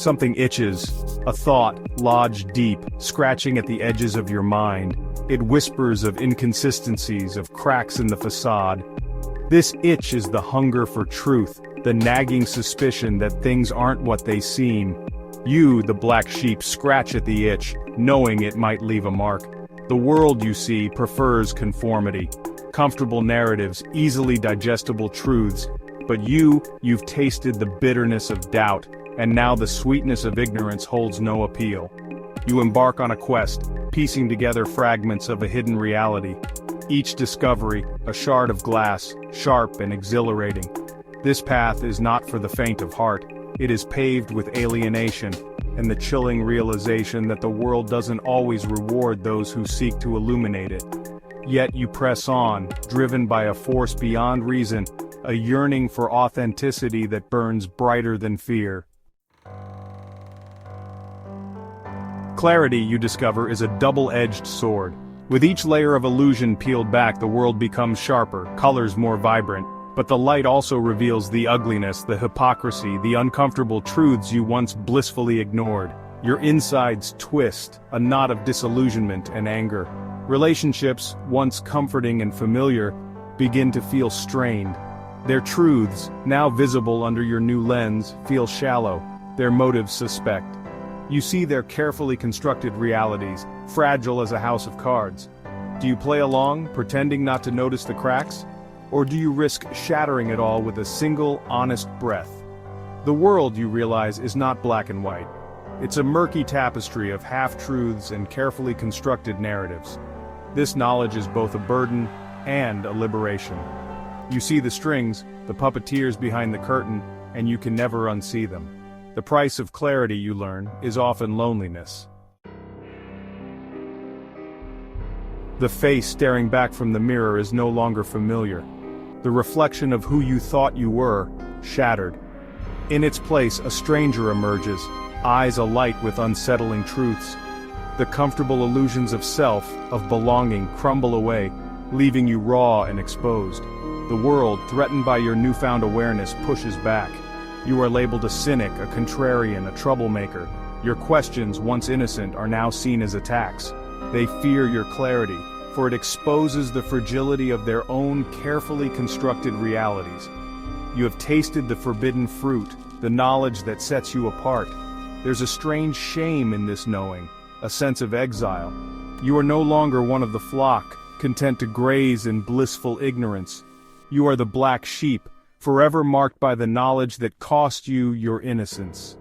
Something itches, a thought, lodged deep, scratching at the edges of your mind. It whispers of inconsistencies, of cracks in the facade. This itch is the hunger for truth, the nagging suspicion that things aren't what they seem. You, the black sheep, scratch at the itch, knowing it might leave a mark. The world, you see, prefers conformity. Comfortable narratives, easily digestible truths. But you've tasted the bitterness of doubt, and now the sweetness of ignorance holds no appeal. You embark on a quest, piecing together fragments of a hidden reality. Each discovery, a shard of glass, sharp and exhilarating. This path is not for the faint of heart. It is paved with alienation, and the chilling realization that the world doesn't always reward those who seek to illuminate it. Yet you press on, driven by a force beyond reason, a yearning for authenticity that burns brighter than fear. Clarity, you discover, is a double-edged sword. With each layer of illusion peeled back, the world becomes sharper, colors more vibrant. But the light also reveals the ugliness, the hypocrisy, the uncomfortable truths you once blissfully ignored. Your insides twist, a knot of disillusionment and anger. Relationships, once comforting and familiar, begin to feel strained. Their truths, now visible under your new lens, feel shallow, their motives suspect. You see their carefully constructed realities, fragile as a house of cards. Do you play along, pretending not to notice the cracks? Or do you risk shattering it all with a single, honest breath? The world, you realize, is not black and white. It's a murky tapestry of half-truths and carefully constructed narratives. This knowledge is both a burden and a liberation. You see the strings, the puppeteers behind the curtain, and you can never unsee them. The price of clarity, you learn, is often loneliness. The face staring back from the mirror is no longer familiar. The reflection of who you thought you were, shattered. In its place, a stranger emerges, eyes alight with unsettling truths. The comfortable illusions of self, of belonging, crumble away, leaving you raw and exposed. The world, threatened by your newfound awareness, pushes back. You are labeled a cynic, a contrarian, a troublemaker. Your questions, once innocent, are now seen as attacks. They fear your clarity, for it exposes the fragility of their own carefully constructed realities. You have tasted the forbidden fruit, the knowledge that sets you apart. There's a strange shame in this knowing, a sense of exile. You are no longer one of the flock, content to graze in blissful ignorance. You are the black sheep, forever marked by the knowledge that cost you your innocence.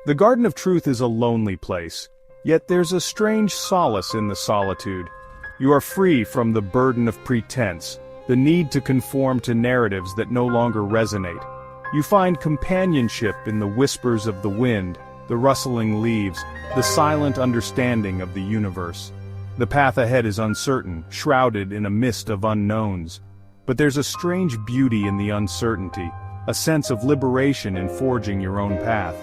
The Garden of Truth is a lonely place. Yet there's a strange solace in the solitude. You are free from the burden of pretense, the need to conform to narratives that no longer resonate. You find companionship in the whispers of the wind, the rustling leaves, the silent understanding of the universe. The path ahead is uncertain, shrouded in a mist of unknowns. But there's a strange beauty in the uncertainty, a sense of liberation in forging your own path.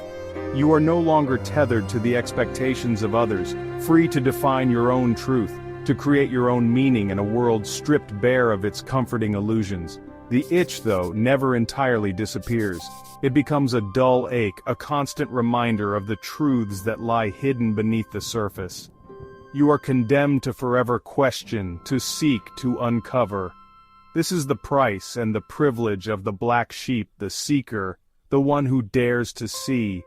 You are no longer tethered to the expectations of others, free to define your own truth, to create your own meaning in a world stripped bare of its comforting illusions. The itch, though, never entirely disappears. It becomes a dull ache, a constant reminder of the truths that lie hidden beneath the surface. You are condemned to forever question, to seek, to uncover. This is the price and the privilege of the black sheep, the seeker, the one who dares to see,